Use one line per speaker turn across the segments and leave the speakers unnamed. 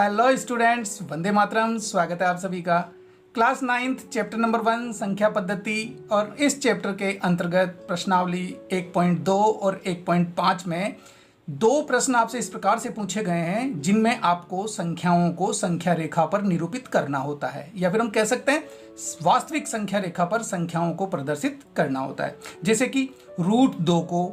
Hello students, Vande Mataram. स्वागत है आप सभी का क्लास 9th चैप्टर नंबर 1 संख्या पद्धति। और इस चैप्टर के अंतर्गत प्रश्नावली 1.2 और 1.5 में दो प्रश्न आपसे इस प्रकार से पूछे गए हैं जिनमें आपको संख्याओं को संख्या रेखा पर निरूपित करना होता है, या फिर हम कह सकते हैं वास्तविक संख्या रेखा पर संख्याओं को प्रदर्शित करना होता है। जैसे कि √2 को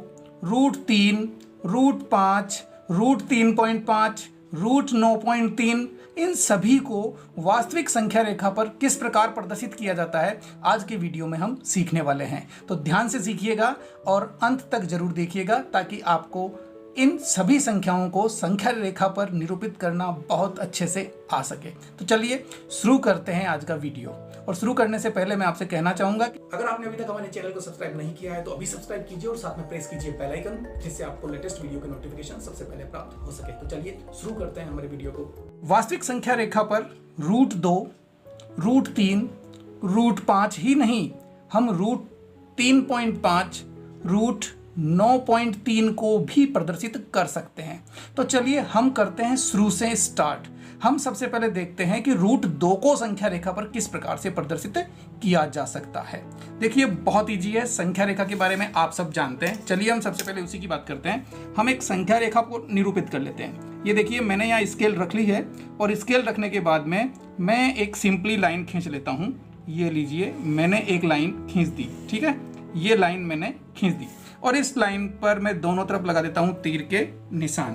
√3, √5, √3.5, √9.3, इन सभी को वास्तविक संख्या रेखा पर किस प्रकार प्रदर्शित किया जाता है आज के वीडियो में हम सीखने वाले हैं। तो ध्यान से सीखिएगा और अंत तक जरूर देखिएगा ताकि आपको इन सभी संख्याओं को संख्या रेखा पर निरूपित करना बहुत अच्छे से आ सके। तो चलिए शुरू करते हैं आज का वीडियो। और शुरू करने से पहले मैं आपसे कहना चाहूंगा कि अगर आपने अभी तक हमारे चैनल को सब्सक्राइब नहीं किया है तो अभी सब्सक्राइब कीजिए और साथ में प्रेस कीजिए बेल आइकन, जिससे आपको लेटेस्ट वीडियो के नोटिफिकेशन सबसे पहले प्राप्त हो सके। तो चलिए शुरू करते हैं हमारे वीडियो को। वास्तविक संख्या रेखा पर √2, √3, √5 ही नहीं, हम √3.5, √9.3 को भी प्रदर्शित कर सकते हैं। तो चलिए हम करते हैं शुरू से स्टार्ट। हम सबसे पहले देखते हैं कि √2 को संख्या रेखा पर किस प्रकार से प्रदर्शित किया जा सकता है। देखिए बहुत इजी है, संख्या रेखा के बारे में आप सब जानते हैं। चलिए हम सबसे पहले उसी की बात करते हैं। हम एक संख्या रेखा को निरूपित कर लेते हैं। ये देखिए मैंने यहाँ स्केल रख ली है और स्केल रखने के बाद में मैं एक सिंपली लाइन खींच लेता हूँ। ये लीजिए मैंने एक लाइन खींच दी, ठीक है, ये लाइन मैंने खींच दी और इस लाइन पर मैं दोनों तरफ लगा देता हूं तीर के निशान।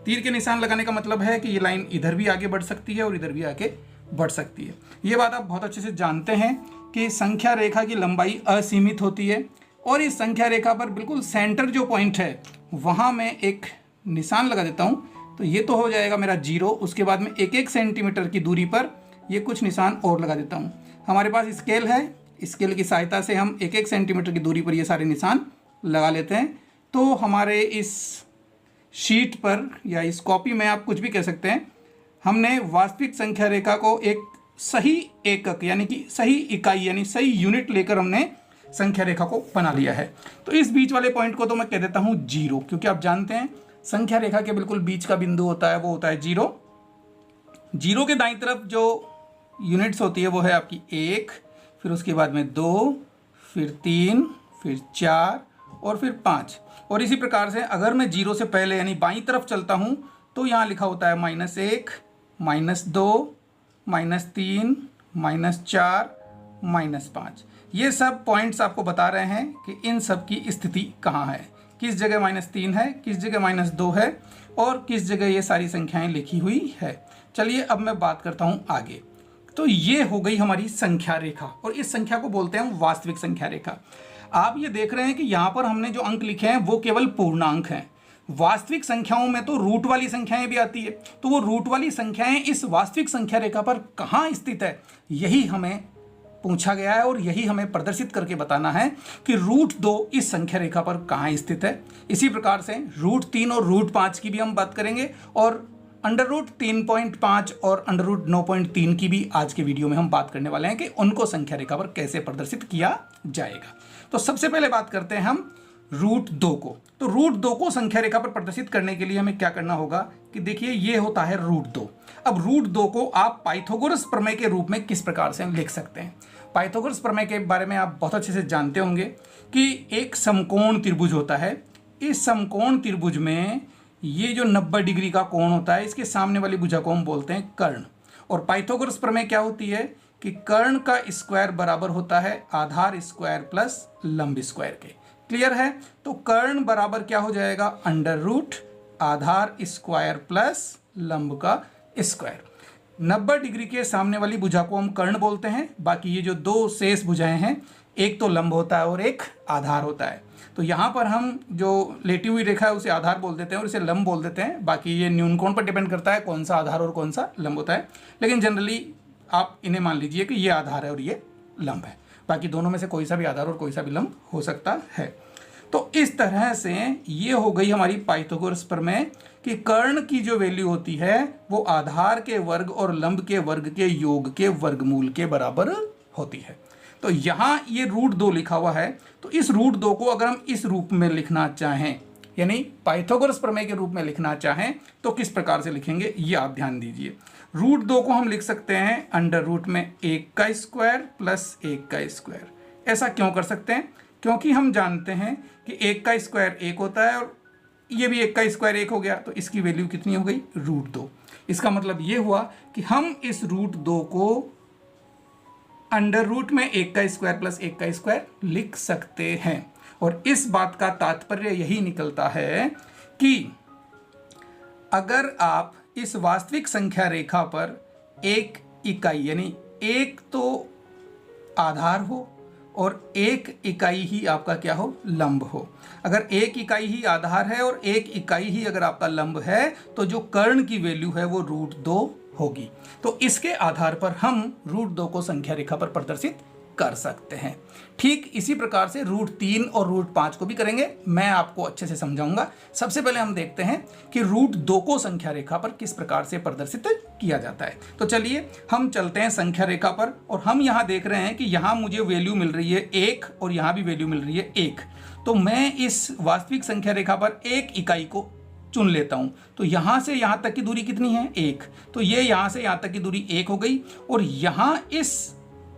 तीर के निशान लगाने का मतलब है कि ये लाइन इधर भी आगे बढ़ सकती है और इधर भी आगे बढ़ सकती है। ये बात आप बहुत अच्छे से जानते हैं कि संख्या रेखा की लंबाई असीमित होती है और इस संख्या रेखा पर बिल्कुल सेंटर जो पॉइंट है वहां मैं एक निशान लगा देता हूं। तो ये तो हो जाएगा मेरा 0। उसके बाद में 1-1 सेंटीमीटर की दूरी पर ये कुछ निशान और लगा देता हूँ। हमारे पास स्केल है, स्केल की सहायता से हम 1-1 सेंटीमीटर की दूरी पर ये सारे निशान लगा लेते हैं। तो हमारे इस शीट पर या इस कॉपी में आप कुछ भी कह सकते हैं, हमने वास्तविक संख्या रेखा को एक सही एकक यानी कि सही इकाई यानी सही यूनिट लेकर हमने संख्या रेखा को बना लिया है। तो इस बीच वाले पॉइंट को तो मैं कह देता हूं 0, क्योंकि आप जानते हैं संख्या रेखा के बिल्कुल बीच का बिंदु होता है वो होता है 0। 0 के दाईं तरफ जो यूनिट्स होती है वो है आपकी 1, फिर उसके बाद में 2, फिर 3, फिर 4 और फिर 5। और इसी प्रकार से अगर मैं 0 से पहले यानी बाईं तरफ चलता हूं तो यहाँ लिखा होता है -1, -2, -3, -4, -5। ये सब पॉइंट्स आपको बता रहे हैं कि इन सब की स्थिति कहाँ है, किस जगह -3 है, किस जगह -2 है और किस जगह ये सारी संख्याएं लिखी हुई है। चलिए अब मैं बात करता हूँ आगे। तो ये हो गई हमारी संख्या रेखा और इस संख्या को बोलते हैं वास्तविक संख्या रेखा। आप ये देख रहे हैं कि यहाँ पर हमने जो अंक लिखे हैं वो केवल पूर्णांक हैं। वास्तविक संख्याओं में तो रूट वाली संख्याएं भी आती है, तो वो रूट वाली संख्याएं इस वास्तविक संख्या रेखा पर कहाँ स्थित है यही हमें पूछा गया है और यही हमें प्रदर्शित करके बताना है कि √2 इस संख्या रेखा पर कहाँ स्थित है। इसी प्रकार से √3 और √5 की भी हम बात करेंगे और √3.5 और √9.3 की भी आज के वीडियो में हम बात करने वाले हैं कि उनको संख्या रेखा पर कैसे प्रदर्शित किया जाएगा। तो सबसे पहले बात करते हैं हम √2 को। तो √2 को संख्या रेखा पर प्रदर्शित करने के लिए हमें क्या करना होगा कि देखिए ये होता है √2। अब √2 को आप पाइथागोरस प्रमेय के रूप में किस प्रकार से लिख सकते हैं। पाइथागोरस प्रमेय के बारे में आप बहुत अच्छे से जानते होंगे कि एक समकोण त्रिभुज होता है। इस समकोण त्रिभुज में ये जो 90 डिग्री का कोण होता है इसके सामने वाली भुजा को हम बोलते हैं कर्ण। और पाइथागोरस प्रमेय क्या होती है कि कर्ण का स्क्वायर बराबर होता है आधार स्क्वायर प्लस लंब स्क्वायर के। क्लियर है? तो कर्ण बराबर क्या हो जाएगा, √ आधार स्क्वायर प्लस लंब का स्क्वायर। 90 डिग्री के सामने वाली भुजा को हम कर्ण बोलते हैं। बाकी ये जो दो शेष भुजाएं हैं, एक तो लंब होता है और एक आधार होता है। तो यहाँ पर हम जो लेटी हुई रेखा है उसे आधार बोल देते हैं और इसे लंब बोल देते हैं। बाकी ये न्यून कोण पर डिपेंड करता है कौन सा आधार और कौन सा लंब होता है, लेकिन जनरली आप इन्हें मान लीजिए कि ये आधार है और ये लंब है। बाकी दोनों में से कोई सा भी आधार और कोई सा भी लंब हो सकता है। तो इस तरह से ये हो गई हमारी पाइथागोरस प्रमेय कि कर्ण की जो वैल्यू होती है वो आधार के वर्ग और लंब के वर्ग के योग के वर्गमूल के बराबर होती है। तो यहाँ ये √2 लिखा हुआ है, तो इस √2 को अगर हम इस रूप में लिखना चाहें यानी पाइथागोरस प्रमेय के रूप में लिखना चाहें तो किस प्रकार से लिखेंगे ये आप ध्यान दीजिए। रूट 2 को हम लिख सकते हैं अंडर रूट में 1 का स्क्वायर प्लस 1 का स्क्वायर। ऐसा क्यों कर सकते हैं? क्योंकि हम जानते हैं कि 1 का स्क्वायर 1 होता है और ये भी 1 का स्क्वायर 1 हो गया, तो इसकी वैल्यू कितनी हो गई? रूट 2। इसका मतलब ये हुआ कि हम इस रूट 2 को अंडर रूट में 1 का स्क्वायर प्लस 1 का स्क्वायर लिख सकते हैं। और इस बात का तात्पर्य यही निकलता है कि अगर आप इस वास्तविक संख्या रेखा पर एक इकाई यानी एक तो आधार हो और एक इकाई ही आपका क्या हो? लंब हो। अगर एक इकाई ही आधार है और एक इकाई ही अगर आपका लंब है तो जो कर्ण की वैल्यू है वो रूट 2 होगी। तो इसके आधार पर हम रूट 2 को संख्या रेखा पर प्रदर्शित कर सकते हैं। ठीक इसी प्रकार से रूट 3 और रूट 5 को भी करेंगे, मैं आपको अच्छे से समझाऊंगा। सबसे पहले हम देखते हैं कि रूट 2 को संख्या रेखा पर किस प्रकार से प्रदर्शित किया जाता है। तो चलिए हम चलते हैं संख्या रेखा पर और हम यहाँ देख रहे हैं कि यहाँ मुझे वैल्यू मिल रही है 1 और यहाँ भी वैल्यू मिल रही है 1। तो मैं इस वास्तविक संख्या रेखा पर एक इकाई को चुन लेता हूं। तो यहां से यहां तक की दूरी कितनी है? 1। तो ये यहां से यहां तक की दूरी 1 हो गई और यहां इस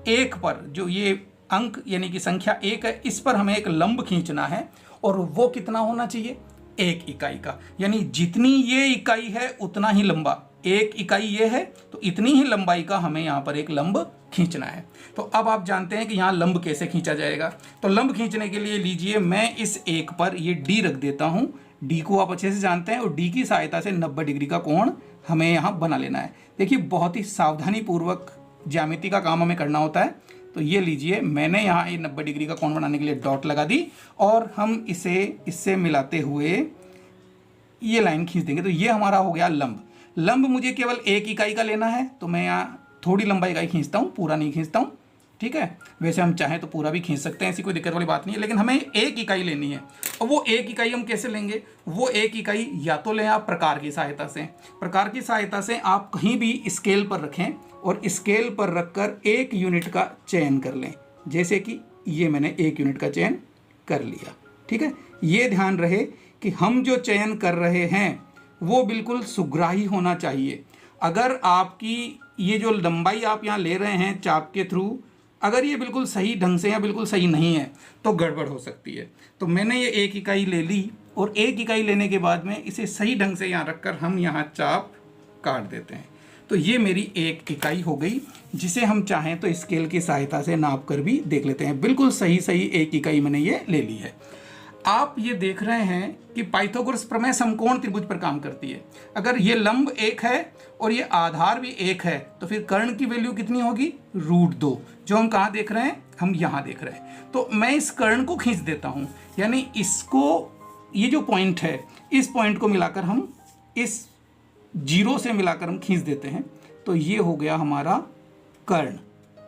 1 पर जो ये अंक यानी कि संख्या 1 है, इस पर हमें एक लंब खींचना है और वो कितना होना चाहिए? 1 इकाई का। यानी जितनी ये इकाई है उतना ही लंबा, 1 इकाई ये है तो इतनी ही लंबाई का हमें यहाँ पर एक लंब खींचना है। तो अब आप जानते हैं कि यहाँ लंब कैसे खींचा जाएगा। तो लंब खींचने के लिए लीजिए मैं इस 1 पर ये डी रख देता हूँ। डी को आप अच्छे से जानते हैं और डी की सहायता से 90 डिग्री का कोण हमें यहाँ बना लेना है। देखिए बहुत ही सावधानी पूर्वक ज्यामिति का काम हमें करना होता है। तो ये लीजिए मैंने यहाँ ये 90 डिग्री का कोण बनाने के लिए डॉट लगा दी और हम इसे इससे मिलाते हुए ये लाइन खींच देंगे। तो ये हमारा हो गया लंब। लंब मुझे केवल 1 इकाई का लेना है तो मैं यहाँ थोड़ी लंबाई का ही खींचता हूँ, पूरा नहीं खींचता हूँ। ठीक है, वैसे हम चाहें तो पूरा भी खींच सकते हैं, ऐसी कोई दिक्कत वाली बात नहीं है, लेकिन हमें 1 इकाई लेनी है। और वो 1 इकाई हम कैसे लेंगे? वो 1 इकाई या तो लें आप प्रकार की सहायता से। प्रकार की सहायता से आप कहीं भी स्केल पर रखें और स्केल पर रखकर 1 यूनिट का चयन कर लें। जैसे कि ये मैंने 1 यूनिट का चयन कर लिया। ठीक है, ये ध्यान रहे कि हम जो चयन कर रहे हैं वो बिल्कुल सुग्राही होना चाहिए। अगर आपकी ये जो लंबाई आप यहाँ ले रहे हैं चाप के थ्रू, अगर ये बिल्कुल सही ढंग से या बिल्कुल सही नहीं है तो गड़बड़ हो सकती है। तो मैंने ये 1 इकाई ले ली और 1 इकाई लेने के बाद में इसे सही ढंग से यहाँ रखकर हम यहाँ चाप काट देते हैं। तो ये मेरी 1 इकाई हो गई, जिसे हम चाहें तो स्केल की सहायता से नाप कर भी देख लेते हैं। बिल्कुल सही 1 इकाई मैंने ये ले ली है। आप ये देख रहे हैं कि पाइथागोरस प्रमेय समकोण त्रिभुज पर काम करती है। अगर ये लंब 1 है और ये आधार भी 1 है तो फिर कर्ण की वैल्यू कितनी होगी? रूट 2। जो हम कहाँ देख रहे हैं? हम यहाँ देख रहे हैं। तो मैं इस कर्ण को खींच देता हूँ, यानी इसको, ये जो पॉइंट है इस पॉइंट को मिलाकर हम इस 0 से मिलाकर हम खींच देते हैं। तो ये हो गया हमारा कर्ण।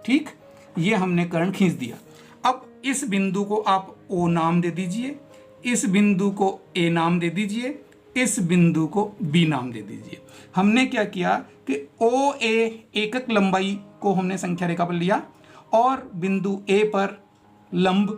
ठीक, ये हमने कर्ण खींच दिया। अब इस बिंदु को आप O नाम दे दीजिए, इस बिंदु को A नाम दे दीजिए, इस बिंदु को B नाम दे दीजिए। हमने क्या किया कि OA एकक लंबाई को हमने संख्या रेखा पर लिया और बिंदु A पर लंब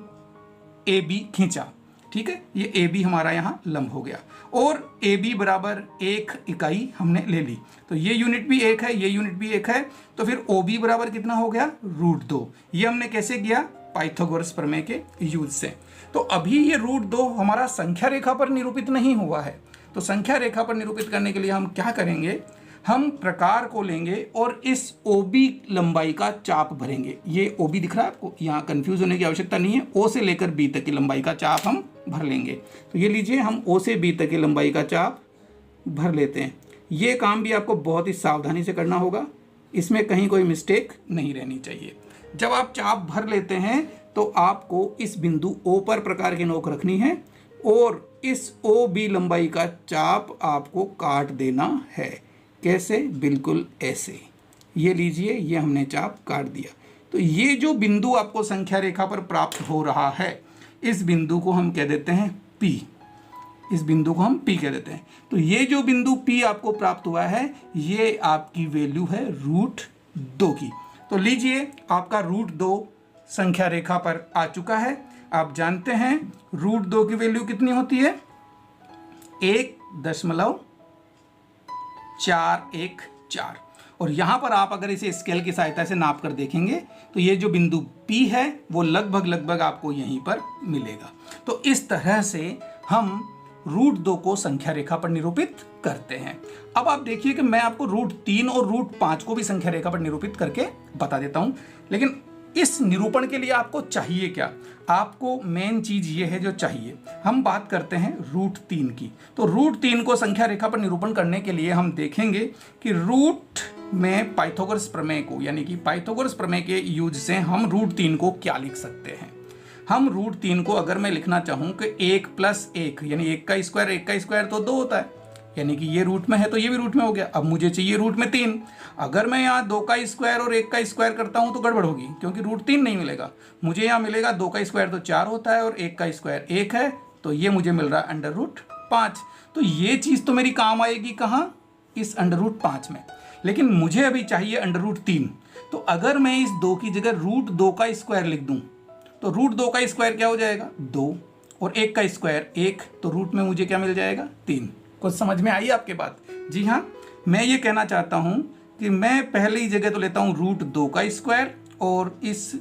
AB खींचा। ठीक है, ये AB हमारा यहाँ लंब हो गया और AB बराबर 1 इकाई हमने ले ली। तो ये यूनिट भी 1 है, ये यूनिट भी 1 है, तो फिर OB बराबर कितना हो गया? रूट 2। ये हमने कैसे किया? पाइथागोरस प्रमेय के यूज से। तो अभी ये रूट 2 हमारा संख्या रेखा पर निरूपित नहीं हुआ है। तो संख्या रेखा पर निरूपित करने के लिए हम क्या करेंगे? हम प्रकार को लेंगे और इस OB लंबाई का चाप भरेंगे। ये OB दिख रहा है आपको? यहाँ कंफ्यूज होने की आवश्यकता नहीं है। O से लेकर B तक की लंबाई का चाप हम भर लेंगे। तो ये लीजिए हम O से B तक की लंबाई का चाप भर लेते हैं। ये काम भी आपको बहुत ही सावधानी से करना होगा, इसमें कहीं कोई मिस्टेक नहीं रहनी चाहिए। जब आप चाप भर लेते हैं तो आपको इस बिंदु O पर प्रकार की नोक रखनी है और इस OB लंबाई का चाप आपको काट देना है। कैसे? बिल्कुल ऐसे। ये लीजिए, ये हमने चाप काट दिया। तो ये जो बिंदु आपको संख्या रेखा पर प्राप्त हो रहा है, इस बिंदु को हम कह देते हैं P। इस बिंदु को हम P कह देते हैं। तो ये जो बिंदु P आपको प्राप्त हुआ है, ये आपकी वैल्यू है रूट 2 की। तो लीजिए आपका रूट 2 संख्या रेखा पर आ चुका है। आप जानते हैं रूट 2 की वैल्यू कितनी होती है? 1.414। और यहाँ पर आप अगर इसे स्केल की सहायता से नाप कर देखेंगे तो ये जो बिंदु P है वो लगभग आपको यहीं पर मिलेगा। तो इस तरह से हम √2 को संख्या रेखा पर निरूपित करते हैं। अब आप देखिए कि मैं आपको √3 और √5 को भी संख्या रेखा पर निरूपित करके बता देता हूं। लेकिन इस निरूपण के लिए आपको चाहिए क्या? आपको मेन चीज ये है जो चाहिए। हम बात करते हैं √3 की। तो √3 को संख्या रेखा पर निरूपण करने के लिए हम देखेंगे कि रूट में पाइथागोरस प्रमेय को, यानी कि पाइथागोरस प्रमेय के यूज से हम √3 को क्या लिख सकते हैं। हम √3 को अगर मैं लिखना चाहूं कि 1 + 1 यानी 1 का स्क्वायर तो 2 होता है, यानी कि ये रूट में है तो ये भी रूट में हो गया। अब मुझे चाहिए रूट में 3। अगर मैं यहाँ 2 का स्क्वायर और 1 का स्क्वायर करता हूँ तो गड़बड़ होगी, क्योंकि √3 नहीं मिलेगा। मुझे यहाँ मिलेगा 2 का स्क्वायर तो 4 होता है और 1 का स्क्वायर 1 है, तो ये मुझे मिल रहा है √5। तो ये चीज़ तो मेरी काम आएगी कहाँ? इस √5 में। लेकिन मुझे अभी चाहिए √3। तो अगर मैं इस 2 की जगह √2 का स्क्वायर लिख दूँ तो √2 का स्क्वायर क्या हो जाएगा? 2, और 1 का स्क्वायर 1, तो रूट में मुझे क्या मिल जाएगा? 3। कुछ समझ में आई आपके बात? जी हाँ, मैं ये कहना चाहता हूँ कि मैं पहली जगह तो लेता हूँ √2 का स्क्वायर और इस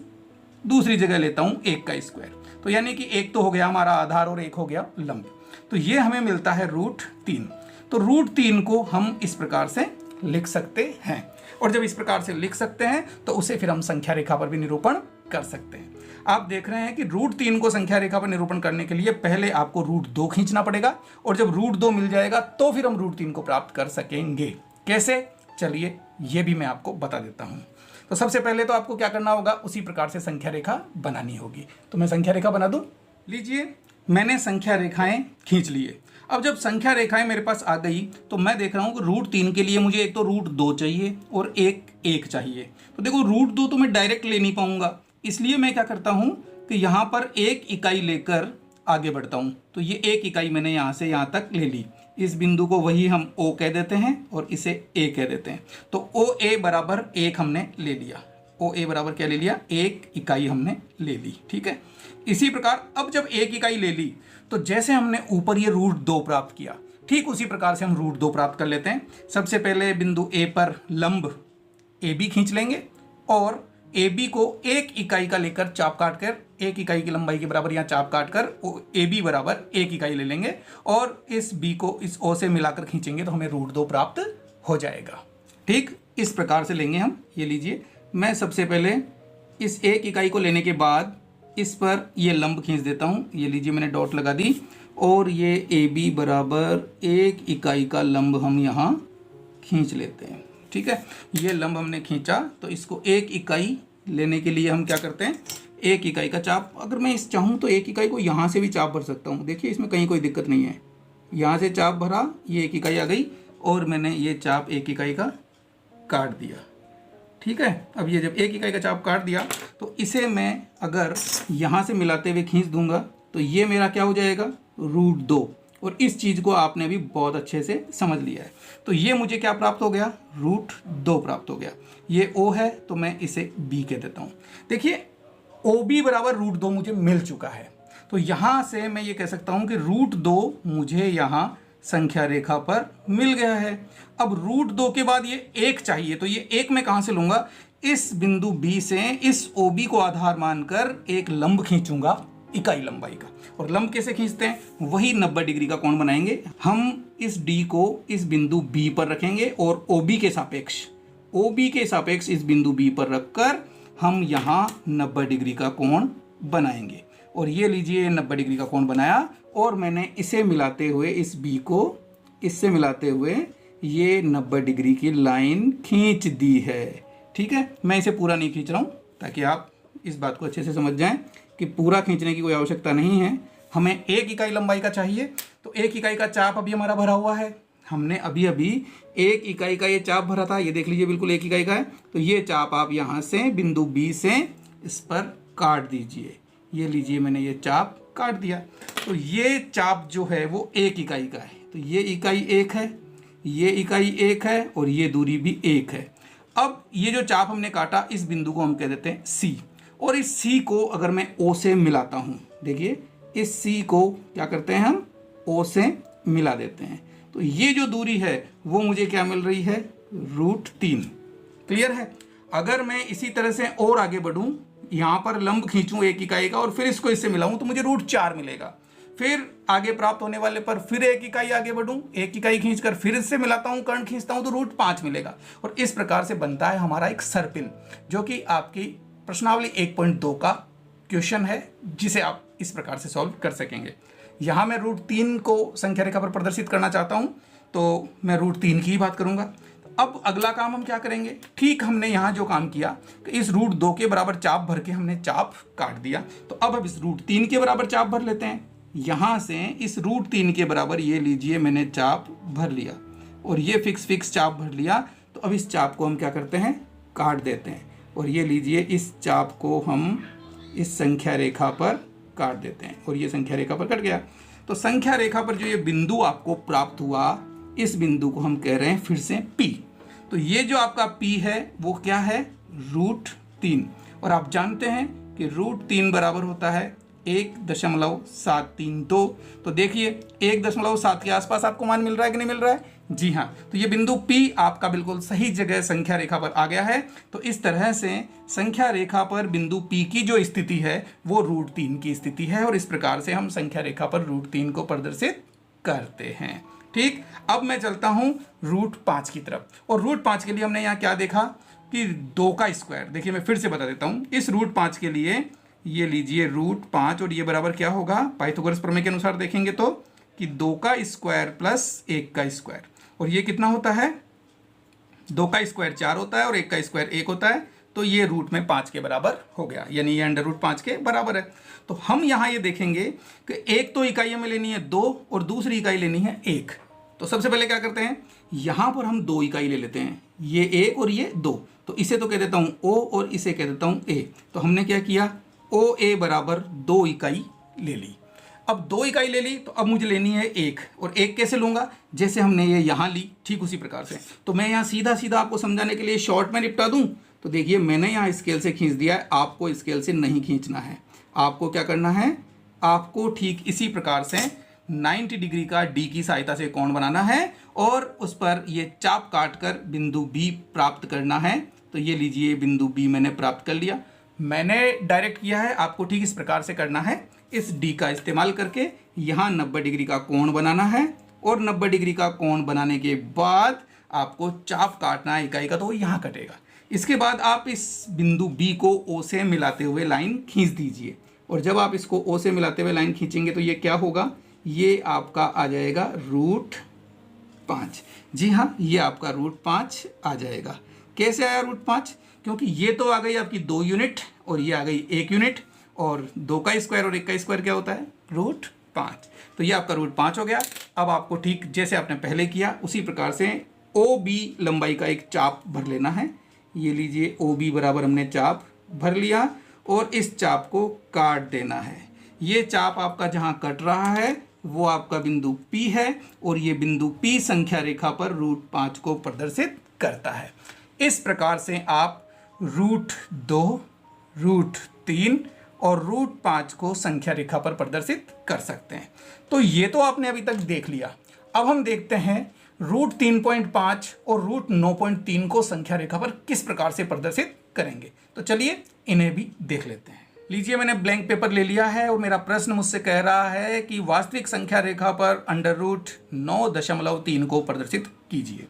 दूसरी जगह लेता हूँ 1 का स्क्वायर। तो यानी कि 1 तो हो गया हमारा आधार और 1 हो गया लंब। तो ये हमें मिलता है √3। तो √3 को हम इस प्रकार से लिख सकते हैं, और जब इस प्रकार से लिख सकते हैं तो उसे फिर हम संख्या रेखा पर भी निरूपण कर सकते हैं। आप देख रहे हैं कि √3 को संख्या रेखा पर निरूपण करने के लिए पहले आपको √2 खींचना पड़ेगा, और जब √2 मिल जाएगा तो फिर हम √3 को प्राप्त कर सकेंगे। कैसे? चलिए ये भी मैं आपको बता देता हूं। तो सबसे पहले तो आपको क्या करना होगा, उसी प्रकार से संख्या रेखा बनानी होगी। तो मैं संख्या रेखा बना दूं। लीजिए, मैंने संख्या रेखाएं खींच लिए। अब जब संख्या रेखाएं मेरे पास आ गई तो मैं देख रहा हूं कि √3 के लिए मुझे एक तो √2 चाहिए और एक 1 चाहिए। तो देखो, √2 तो मैं डायरेक्ट ले नहीं पाऊंगा, इसलिए मैं क्या करता हूं कि यहां पर 1 इकाई लेकर आगे बढ़ता हूं। तो ये 1 इकाई मैंने यहां से यहां तक ले ली। इस बिंदु को वही हम O कह देते हैं और इसे A कह देते हैं। तो OA बराबर 1 हमने ले लिया। OA बराबर क्या ले लिया? 1 इकाई हमने ले ली। ठीक है। इसी प्रकार अब जब 1 इकाई ले ली तो जैसे हमने ऊपर ये √2 प्राप्त किया, ठीक उसी प्रकार से हम √2 प्राप्त कर लेते हैं। सबसे पहले बिंदु A पर लंब AB खींच लेंगे और AB को 1 इकाई का लेकर चाप काट कर 1 इकाई की लंबाई के बराबर यहाँ चाप काट कर AB बराबर 1 इकाई ले लेंगे, और इस B को इस O से मिलाकर खींचेंगे तो हमें √2 प्राप्त हो जाएगा। ठीक इस प्रकार से लेंगे हम। ये लीजिए, मैं सबसे पहले इस 1 इकाई को लेने के बाद इस पर ये लंब खींच देता हूँ। ये लीजिए, मैंने डॉट लगा दी, और ये AB बराबर 1 इकाई का लंब हम यहाँ खींच लेते हैं। ठीक है, ये लंब हमने खींचा तो इसको 1 इकाई लेने के लिए हम क्या करते हैं, 1 इकाई का चाप। अगर मैं इस चाहूँ तो 1 इकाई को यहाँ से भी चाप भर सकता हूँ। देखिए, इसमें कहीं कोई दिक्कत नहीं है। यहाँ से चाप भरा, ये 1 इकाई आ गई और मैंने ये चाप 1 इकाई का काट दिया। ठीक है, अब ये जब 1 इकाई का चाप काट दिया तो इसे मैं अगर यहाँ से मिलाते हुए खींच दूंगा तो ये मेरा क्या हो जाएगा, √2। और इस चीज़ को आपने भी बहुत अच्छे से समझ लिया है। तो ये मुझे क्या प्राप्त हो गया, √2 प्राप्त हो गया। ये O है तो मैं इसे B कह देता हूँ। देखिए, OB बराबर √2 मुझे मिल चुका है। तो यहाँ से मैं ये कह सकता हूँ कि √2 मुझे यहाँ संख्या रेखा पर मिल गया है। अब √2 के बाद ये 1 चाहिए, तो ये 1 मैं कहाँ से लूँगा, इस बिंदु B से इस OB को आधार मानकर एक लंब खींचूंगा इकाई लंबाई का। और लंब कैसे खींचते हैं, वही 90 डिग्री का कोण बनाएंगे। हम इस D को इस बिंदु B पर रखेंगे और OB के सापेक्ष इस बिंदु B पर रखकर हम यहाँ 90 डिग्री का कोण बनाएंगे। और ये लीजिए, 90 डिग्री का कोण बनाया, और मैंने इसे मिलाते हुए इस B को इससे मिलाते हुए ये 90 डिग्री की लाइन खींच दी है। ठीक है, मैं इसे पूरा नहीं खींच रहा हूँ ताकि आप इस बात को अच्छे से समझ जाएं कि पूरा खींचने की कोई आवश्यकता नहीं है। हमें 1 इकाई लंबाई का चाहिए, तो 1 इकाई का चाप अभी हमारा भरा हुआ है। हमने अभी 1 इकाई का ये चाप भरा था, ये देख लीजिए, बिल्कुल 1 इकाई का है। तो ये चाप आप यहाँ से बिंदु B से इस पर काट दीजिए। ये लीजिए, मैंने ये चाप काट दिया। तो ये चाप जो है वो 1 इकाई का है। तो ये इकाई 1 है, ये इकाई 1 है और ये दूरी भी 1 है। अब ये जो चाप हमने काटा, इस बिंदु को हम कह देते हैं C। और इस C को अगर मैं O से मिलाता हूँ, देखिए इस C को क्या करते हैं हम, O से मिला देते हैं। तो ये जो दूरी है वो मुझे क्या मिल रही है, √3। क्लियर है। अगर मैं इसी तरह से और आगे बढ़ूं, यहाँ पर लंब खींचूं 1 इकाई का और फिर इसको इससे मिलाऊं तो मुझे √4 मिलेगा। फिर आगे प्राप्त होने वाले पर फिर 1 इकाई आगे बढ़ूं, 1 इकाई खींचकर फिर इससे मिलाता हूं, कर्ण खींचता हूं तो √5 मिलेगा। और इस प्रकार से बनता है हमारा एक सर्पिल, जो कि आपकी प्रश्नावली 1.2 का क्वेश्चन है, जिसे आप इस प्रकार से सॉल्व कर सकेंगे। यहाँ मैं √3 को संख्या रेखा पर प्रदर्शित करना चाहता हूँ, तो मैं √3 की ही बात करूँगा। अब अगला काम हम क्या करेंगे, ठीक हमने यहाँ जो काम किया कि इस √2 के बराबर चाप भर के हमने चाप काट दिया। तो अब इस √3 के बराबर चाप भर लेते हैं। यहाँ से इस √3 के बराबर ये लीजिए मैंने चाप भर लिया और ये फिक्स चाप भर लिया। तो अब इस चाप को हम क्या करते हैं, काट देते हैं। और ये लीजिए इस चाप को हम इस संख्या रेखा पर काट देते हैं और ये संख्या रेखा पर कट गया। तो संख्या रेखा पर जो ये बिंदु आपको प्राप्त हुआ, इस बिंदु को हम कह रहे हैं फिर से P। तो ये जो आपका P है वो क्या है, √3। और आप जानते हैं कि √3 बराबर होता है 1.732। तो देखिए 1.7 के आसपास आपको मान मिल रहा है कि नहीं मिल रहा है, जी हाँ। तो ये बिंदु P आपका बिल्कुल सही जगह संख्या रेखा पर आ गया है। तो इस तरह से संख्या रेखा पर बिंदु P की जो स्थिति है वो √3 की स्थिति है और इस प्रकार से हम संख्या रेखा पर √3 को प्रदर्शित करते हैं। ठीक, अब मैं चलता हूं √5 की तरफ। और √5 के लिए हमने यहाँ क्या देखा कि 2 का स्क्वायर। देखिए मैं फिर से बता देता हूं, इस √5 के लिए ये लीजिए √5 और ये बराबर क्या होगा, पाइथागोरस प्रमेय के अनुसार देखेंगे तो कि 2 का स्क्वायर प्लस 1 का स्क्वायर। और ये कितना होता है, 2 का स्क्वायर 4 होता है और 1 का स्क्वायर 1 होता है। तो ये √5 के बराबर हो गया, यानी ये √5 के बराबर है। तो हम यहाँ ये देखेंगे कि एक तो इकाई हमें लेनी है 2 और दूसरी इकाई लेनी है 1। तो सबसे पहले क्या करते हैं, यहाँ पर हम 2 इकाई ले लेते हैं, ये 1 और ये 2। तो इसे तो कह देता हूँ O और इसे कह देता हूँ A। तो हमने क्या किया, OA बराबर 2 इकाई ले ली। अब 2 इकाई ले ली तो अब मुझे लेनी है 1। और 1 कैसे लूँगा, जैसे हमने ये यहाँ ली ठीक उसी प्रकार से। तो मैं यहाँ सीधा सीधा आपको समझाने के लिए शॉर्ट में निपटा दूँ। तो देखिए मैंने यहाँ स्केल से खींच दिया है, आपको स्केल से नहीं खींचना है। आपको क्या करना है, आपको ठीक इसी प्रकार से 90 डिग्री का D की सहायता से कोण बनाना है और उस पर ये चाप काट कर बिंदु B प्राप्त करना है। तो ये लीजिए बिंदु B मैंने प्राप्त कर लिया। मैंने डायरेक्ट किया है, आपको ठीक इस प्रकार से करना है। इस D का इस्तेमाल करके यहाँ 90 डिग्री का कोण बनाना है और 90 डिग्री का कोण बनाने के बाद आपको चाप काटना है इकाई का, तो वो यहाँ कटेगा। इसके बाद आप इस बिंदु B को O से मिलाते हुए लाइन खींच दीजिए। और जब आप इसको O से मिलाते हुए लाइन खींचेंगे तो ये क्या होगा, ये आपका आ जाएगा √5। जी हाँ, ये आपका √5 आ जाएगा। कैसे आया √5, क्योंकि ये तो आ गई आपकी 2 यूनिट और ये आ गई 1 यूनिट। और 2 का स्क्वायर और 1 का स्क्वायर क्या होता है, √5। तो ये आपका √5 हो गया। अब आपको ठीक जैसे आपने पहले किया उसी प्रकार से OB लंबाई का एक चाप भर लेना है। ये लीजिए OB बराबर हमने चाप भर लिया और इस चाप को काट देना है। ये चाप आपका जहाँ कट रहा है वो आपका बिंदु P है और ये बिंदु P संख्या रेखा पर √5 को प्रदर्शित करता है। इस प्रकार से आप √2, √3 और √5 को संख्या रेखा पर प्रदर्शित कर सकते हैं। तो ये तो आपने अभी तक देख लिया। अब हम देखते हैं √3.5 और √9.3 को संख्या रेखा पर किस प्रकार से प्रदर्शित करेंगे। तो चलिए इन्हें भी देख लेते हैं। लीजिए मैंने ब्लैंक पेपर ले लिया है और मेरा प्रश्न मुझसे कह रहा है कि वास्तविक संख्या रेखा पर √9.3 को प्रदर्शित कीजिए।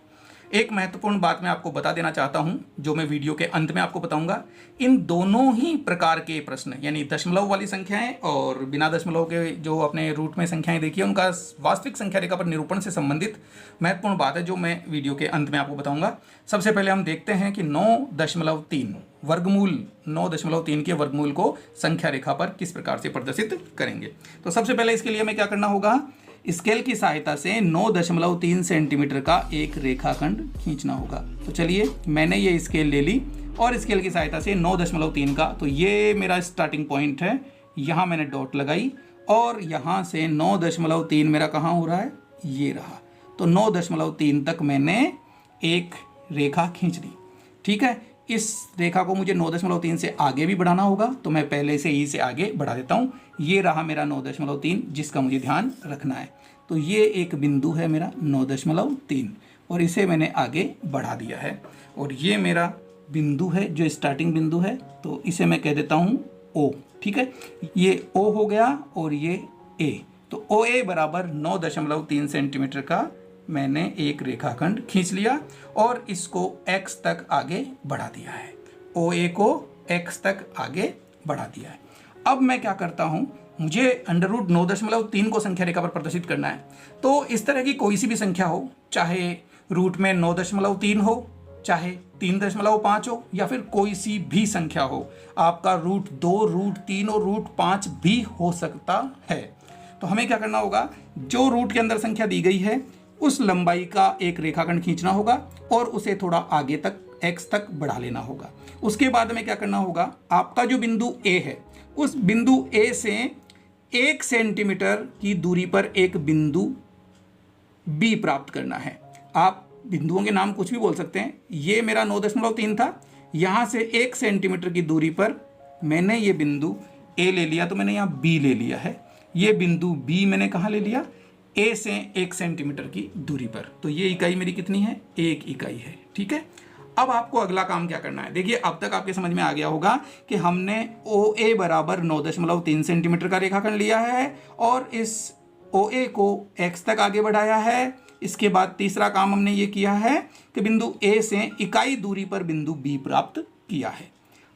एक महत्वपूर्ण बात मैं आपको बता देना चाहता हूं, जो मैं वीडियो के अंत में आपको बताऊंगा। इन दोनों ही प्रकार के प्रश्न, यानी दशमलव वाली संख्याएं और बिना दशमलव के जो अपने रूट में संख्याएं देखी है, उनका वास्तविक संख्या रेखा पर निरूपण से संबंधित महत्वपूर्ण बात है, जो मैं वीडियो के अंत में आपको बताऊंगा। सबसे पहले हम देखते हैं कि 9.3 वर्गमूल 9.3 के वर्गमूल को संख्या रेखा पर किस प्रकार से प्रदर्शित करेंगे। तो सबसे पहले इसके लिए हमें क्या करना होगा, स्केल की सहायता से 9.3 सेंटीमीटर का एक रेखाखंड खींचना होगा। तो चलिए मैंने ये स्केल ले ली और स्केल की सहायता से 9.3 का, तो ये मेरा स्टार्टिंग पॉइंट है, यहाँ मैंने डॉट लगाई और यहाँ से 9.3 मेरा कहाँ हो रहा है, ये रहा। तो 9.3 तक मैंने एक रेखा खींच ली। ठीक है, इस रेखा को मुझे 9.3 से आगे भी बढ़ाना होगा, तो मैं पहले से ही इसे आगे बढ़ा देता हूँ। ये रहा मेरा 9.3 जिसका मुझे ध्यान रखना है। तो ये एक बिंदु है मेरा 9.3 और इसे मैंने आगे बढ़ा दिया है। और ये मेरा बिंदु है जो स्टार्टिंग बिंदु है, तो इसे मैं कह देता हूँ O। ठीक है, ये O हो गया और ये A। तो OA बराबर 9.3 सेंटीमीटर का मैंने एक रेखाखंड खींच लिया और इसको x तक आगे बढ़ा दिया है। OA को x तक आगे बढ़ा दिया है। अब मैं क्या करता हूँ, मुझे अंडर रूट 9.3 को संख्या रेखा पर प्रदर्शित करना है। तो इस तरह की कोई सी भी संख्या हो, चाहे रूट में 9.3 हो, चाहे 3.5 हो, या फिर कोई सी भी संख्या हो, आपका रूट 2, रूट 3 और रूट 5 भी हो सकता है। तो हमें क्या करना होगा, जो रूट के अंदर संख्या दी गई है उस लंबाई का एक रेखाखंड खींचना होगा और उसे थोड़ा आगे तक x तक बढ़ा लेना होगा। उसके बाद में क्या करना होगा, आपका जो बिंदु A है उस बिंदु A से 1 सेंटीमीटर की दूरी पर एक बिंदु B प्राप्त करना है। आप बिंदुओं के नाम कुछ भी बोल सकते हैं। ये मेरा 9.3 था, यहाँ से 1 सेंटीमीटर की दूरी पर मैंने ये बिंदु A ले लिया, तो मैंने यहाँ B ले लिया है। ये बिंदु B मैंने कहाँ ले लिया, A से 1 सेंटीमीटर की दूरी पर। तो ये इकाई मेरी कितनी है, 1 इकाई है। ठीक है, अब आपको अगला काम क्या करना है। देखिए, अब तक आपके समझ में आ गया होगा कि हमने OA बराबर 9.3 सेंटीमीटर का रेखाखंड लिया है और इस OA को x तक आगे बढ़ाया है। इसके बाद तीसरा काम हमने ये किया है कि बिंदु A से इकाई दूरी पर बिंदु B प्राप्त किया है।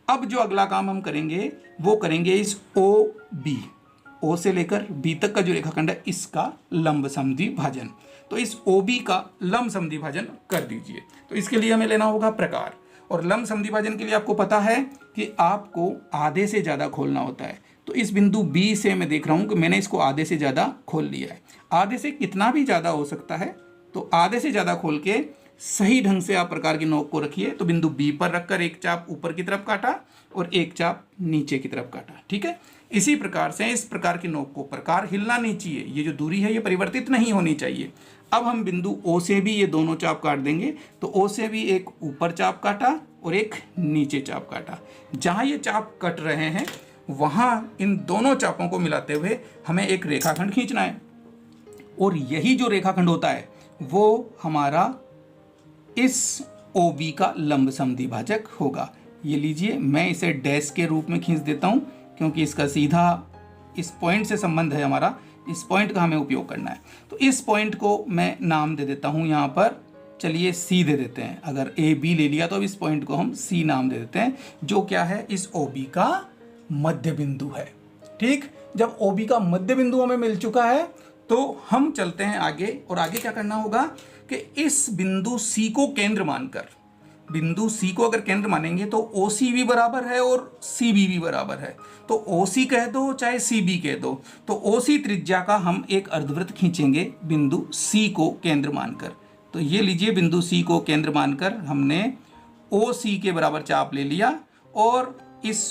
अब जो अगला काम हम करेंगे वो करेंगे इस OB, O से लेकर B तक का जो रेखाखंड है इसका लंब समद्वि भाजन। तो इस OB का लंब समद्वि भाजन कर दीजिए। तो इसके लिए हमें लेना होगा प्रकार, और लंब समद्वि भाजन के लिए आपको पता है कि आपको आधे से ज़्यादा खोलना होता है। तो इस बिंदु B से मैं देख रहा हूँ कि मैंने इसको आधे से ज़्यादा खोल लिया है। आधे से कितना भी ज़्यादा हो सकता है, तो आधे से ज़्यादा खोल के सही ढंग से आप प्रकार की नोक को रखिए। तो बिंदु B पर रखकर एक चाप ऊपर की तरफ काटा और एक चाप नीचे की तरफ काटा। ठीक है, इसी प्रकार से इस प्रकार की नोक को, प्रकार हिलना नहीं चाहिए, ये जो दूरी है ये परिवर्तित नहीं होनी चाहिए। अब हम बिंदु O से भी ये दोनों चाप काट देंगे। तो O से भी एक ऊपर चाप काटा और एक नीचे चाप काटा। जहाँ ये चाप कट रहे हैं वहाँ इन दोनों चापों को मिलाते हुए हमें एक रेखाखंड खींचना है, और यही जो रेखाखंड होता है वो हमारा इस OB का लंब समद्वि भाजक होगा। ये लीजिए, मैं इसे डैश के रूप में खींच देता हूँ क्योंकि इसका सीधा इस पॉइंट से संबंध है हमारा। इस पॉइंट का हमें उपयोग करना है। तो इस पॉइंट को मैं नाम दे देता हूँ यहाँ पर, चलिए C दे देते हैं। अगर AB ले लिया तो अब इस पॉइंट को हम C नाम दे देते हैं, जो क्या है, इस OB का मध्य बिंदु है। ठीक, जब OB का मध्य बिंदु हमें मिल चुका है तो हम चलते हैं आगे। और आगे क्या करना होगा कि इस बिंदु C को केंद्र मानकर, बिंदु C को अगर केंद्र मानेंगे तो OC भी बराबर है और CB भी बराबर है। तो OC कह दो चाहे CB कह दो, तो OC त्रिज्या का हम एक अर्धवृत्त खींचेंगे बिंदु C को केंद्र मानकर। तो ये लीजिए, बिंदु C को केंद्र मानकर हमने OC के बराबर चाप ले लिया और इस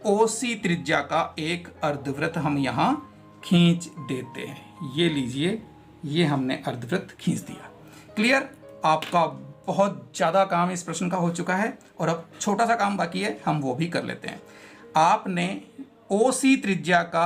OC त्रिज्या का एक अर्धवृत्त हम यहाँ खींच देते हैं। ये लीजिए, ये हमने अर्धवृत्त खींच दिया। क्लियर, आपका बहुत ज़्यादा काम इस प्रश्न का हो चुका है और अब छोटा सा काम बाकी है, हम वो भी कर लेते हैं। आपने OC त्रिज्या का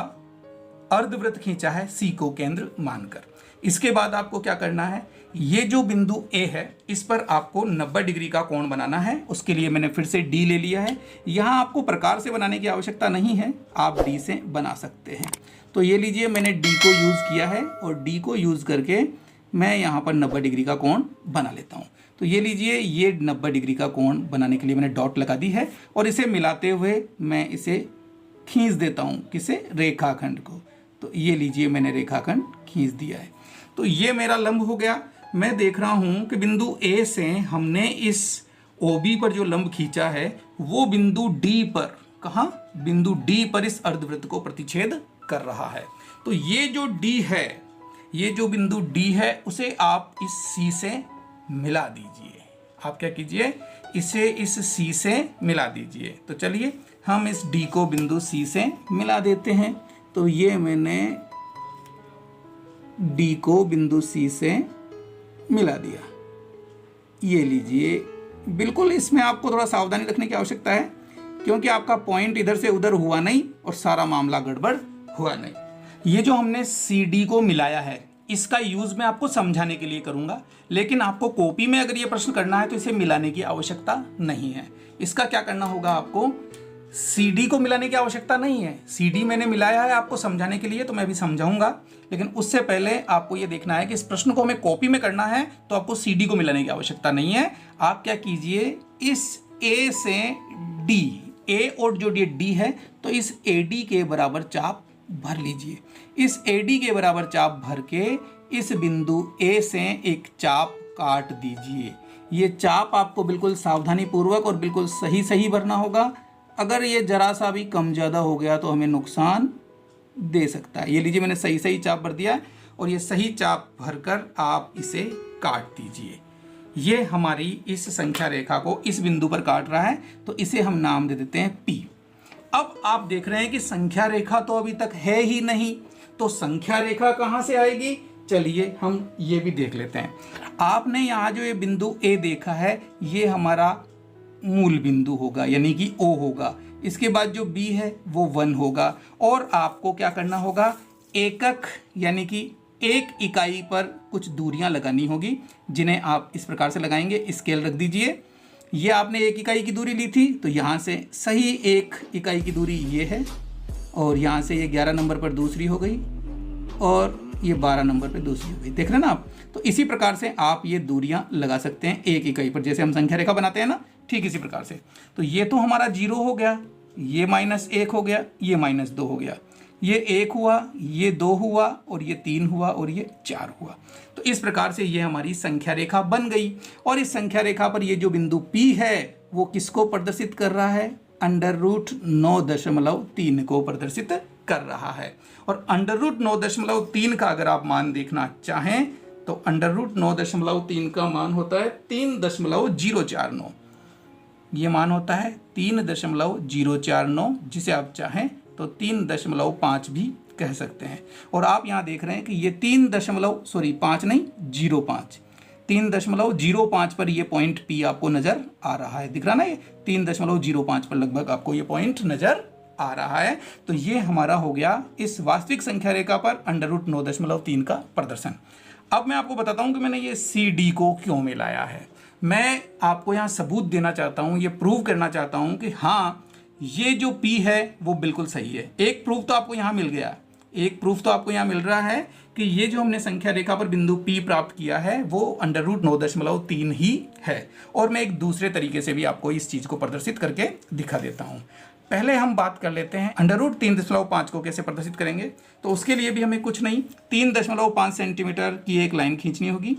अर्धवृत्त खींचा है C को केंद्र मानकर। इसके बाद आपको क्या करना है, ये जो बिंदु A है इस पर आपको 90 डिग्री का कोण बनाना है। उसके लिए मैंने फिर से D ले लिया है। यहाँ आपको प्रकार से बनाने की आवश्यकता नहीं है, आप D से बना सकते हैं। तो ये लीजिए, मैंने D को यूज़ किया है और D को यूज़ करके मैं यहाँ पर 90 डिग्री का कोण बना लेता हूँ। तो ये लीजिए, ये 90 डिग्री का कोण बनाने के लिए मैंने डॉट लगा दी है और इसे मिलाते हुए मैं इसे खींच देता हूँ, किसे, रेखाखंड को। तो ये लीजिए, मैंने रेखाखंड खींच दिया है। तो ये मेरा लंब हो गया। मैं देख रहा हूँ कि बिंदु A से हमने इस OB पर जो लंब खींचा है वो बिंदु D पर, कहाँ, बिंदु D पर इस अर्धवृत्त को प्रतिच्छेद कर रहा है। तो ये जो D है, ये जो बिंदु D है उसे आप इस C से मिला दीजिए। आप क्या कीजिए, इसे इस C से मिला दीजिए। तो चलिए हम इस D को बिंदु C से मिला देते हैं। तो ये मैंने D को बिंदु C से मिला दिया। ये लीजिए, बिल्कुल इसमें आपको थोड़ा सावधानी रखने की आवश्यकता है क्योंकि आपका पॉइंट इधर से उधर हुआ नहीं और सारा मामला गड़बड़ हुआ नहीं। ये जो हमने CD को मिलाया है इसका यूज मैं आपको समझाने के लिए करूंगा, लेकिन आपको कॉपी में अगर ये प्रश्न करना है तो इसे मिलाने की आवश्यकता नहीं है। इसका क्या करना होगा, आपको CD को मिलाने की आवश्यकता नहीं है। CD मैंने मिलाया है आपको समझाने के लिए, तो मैं भी समझाऊंगा, लेकिन उससे पहले आपको ये देखना है कि इस प्रश्न को हमें कॉपी में करना है तो आपको CD को मिलाने की आवश्यकता नहीं है। आप क्या कीजिए, इस A से D, A और जो ये D है, तो इस AD के बराबर चाप भर लीजिए। इस AD के बराबर चाप भर के इस बिंदु A से एक चाप काट दीजिए। ये चाप आपको बिल्कुल सावधानी पूर्वक और बिल्कुल सही सही भरना होगा। अगर ये जरा सा भी कम ज़्यादा हो गया तो हमें नुकसान दे सकता है। ये लीजिए, मैंने सही सही चाप भर दिया और ये सही चाप भरकर आप इसे काट दीजिए। ये हमारी इस संख्या रेखा को इस बिंदु पर काट रहा है, तो इसे हम नाम दे देते हैं P। अब आप देख रहे हैं कि संख्या रेखा तो अभी तक है ही नहीं, तो संख्या रेखा कहाँ से आएगी? चलिए हम ये भी देख लेते हैं। आपने यहाँ जो ये बिंदु A देखा है, ये हमारा मूल बिंदु होगा, यानी कि O होगा। इसके बाद जो B है वो 1 होगा, और आपको क्या करना होगा, एकक यानी कि एक इकाई पर कुछ दूरियां लगानी होगी, जिन्हें आप इस प्रकार से लगाएंगे। स्केल रख दीजिए। ये आपने 1 इकाई की दूरी ली थी, तो यहाँ से सही 1 इकाई की दूरी ये है, और यहाँ से ये 11 नंबर पर दूसरी हो गई, और ये 12 नंबर पर दूसरी हो गई। देख रहे हैं ना आप? तो इसी प्रकार से आप ये दूरियां लगा सकते हैं 1 इकाई पर, जैसे हम संख्या रेखा बनाते हैं ना, ठीक इसी प्रकार से। तो ये तो हमारा 0 हो गया, ये -1 हो गया, ये -2 हो गया, ये 1 हुआ, ये 2 हुआ, और ये 3 हुआ, और ये 4 हुआ। तो इस प्रकार से ये हमारी संख्या रेखा बन गई। और इस संख्या रेखा पर ये जो बिंदु P है वो किसको प्रदर्शित कर रहा है? √9.3 को प्रदर्शित कर रहा है। और √9.3 का अगर आप मान देखना चाहें तो √9.3 का मान होता है 3.049। ये मान होता है 3.049, जिसे आप चाहें तो 3.5 भी कह सकते हैं। और आप यहाँ देख रहे हैं कि ये 3.05 पर ये पॉइंट P आपको नजर आ रहा है। दिख रहा ना, ये 3.05 पर लगभग आपको ये पॉइंट नजर आ रहा है। तो ये हमारा हो गया इस वास्तविक संख्या रेखा पर √9.3 का प्रदर्शन। अब मैं आपको बताता हूं कि मैंने ये CD को क्यों मिलाया है। मैं आपको यहाँ सबूत देना चाहता हूँ, ये प्रूव करना चाहता हूँ कि हाँ, ये जो P है वो बिल्कुल सही है। एक प्रूफ तो आपको यहाँ मिल गया, एक प्रूफ तो आपको यहाँ मिल रहा है कि ये जो हमने संख्या रेखा पर बिंदु P प्राप्त किया है वो √9.3 ही है। और मैं एक दूसरे तरीके से भी आपको इस चीज़ को प्रदर्शित करके दिखा देता हूँ। पहले हम बात कर लेते हैं √3.5 को कैसे प्रदर्शित करेंगे। तो उसके लिए भी हमें कुछ नहीं, 3.5 सेंटीमीटर की एक लाइन खींचनी होगी।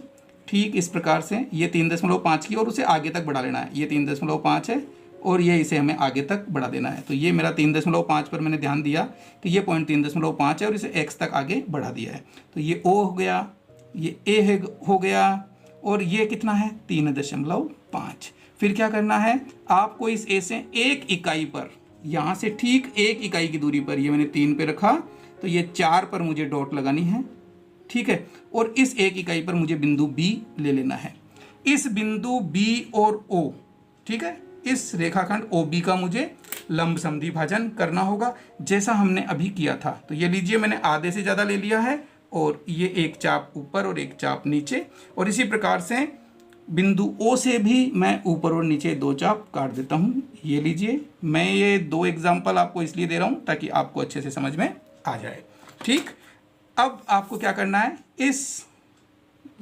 ठीक इस प्रकार से ये 3.5 की, और उसे आगे तक बढ़ा लेना है। ये 3.5 है और ये इसे हमें आगे तक बढ़ा देना है। तो ये मेरा 3.5 पर मैंने ध्यान दिया कि ये पॉइंट 3.5 है और इसे x तक आगे बढ़ा दिया है। तो ये O हो गया, ये A हो गया, और ये कितना है 3.5। फिर क्या करना है आपको, इस A से 1 इकाई पर, यहाँ से ठीक 1 इकाई की दूरी पर, ये मैंने 3 पे रखा, तो ये 4 पर मुझे डॉट लगानी है। ठीक है, और इस 1 इकाई पर मुझे बिंदु B ले लेना है। इस बिंदु B और O, ठीक है, इस रेखाखंड OB का मुझे लंब समद्वि भाजन करना होगा, जैसा हमने अभी किया था। तो ये लीजिए, मैंने आधे से ज़्यादा ले लिया है, और ये एक चाप ऊपर और एक चाप नीचे। और इसी प्रकार से बिंदु O से भी मैं ऊपर और नीचे 2 चाप काट देता हूँ। ये लीजिए, मैं ये 2 एग्जाम्पल आपको इसलिए दे रहा हूँ ताकि आपको अच्छे से समझ में आ जाए। ठीक, अब आपको क्या करना है, इस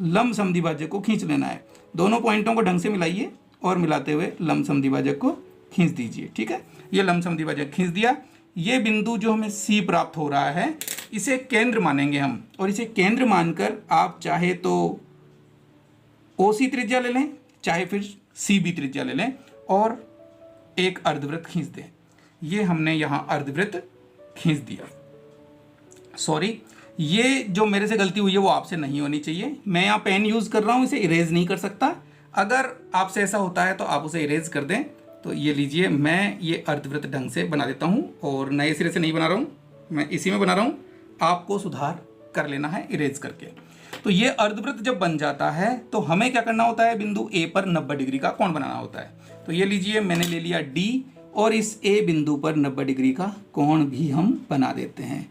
लंब समद्विभाजक को खींच लेना है। दोनों पॉइंटों को ढंग से मिलाइए और मिलाते हुए लंब समद्विभाजक को खींच दीजिए। ठीक है, ये लंब समद्विभाजक खींच दिया। ये बिंदु जो हमें C प्राप्त हो रहा है, इसे केंद्र मानेंगे हम, और इसे केंद्र मानकर आप चाहे तो OC त्रिज्या ले लें, चाहे फिर CB त्रिज्या ले लें, और एक अर्धवृत्त खींच दें। ये हमने यहाँ अर्धवृत्त खींच दिया। सॉरी, ये जो मेरे से गलती हुई है वो आपसे नहीं होनी चाहिए। मैं यहाँ पेन यूज़ कर रहा हूँ, इसे इरेज नहीं कर सकता। अगर आपसे ऐसा होता है तो आप उसे इरेज कर दें। तो ये लीजिए, मैं ये अर्धवृत्त ढंग से बना देता हूँ, और नए सिरे से नहीं बना रहा हूँ, मैं इसी में बना रहा हूँ। आपको सुधार कर लेना है इरेज करके। तो ये अर्धवृत्त जब बन जाता है तो हमें क्या करना होता है, बिंदु A पर 90 डिग्री का कोण बनाना होता है। तो ये लीजिए, मैंने ले लिया D, और इस A बिंदु पर 90 डिग्री का कोण भी हम बना देते हैं।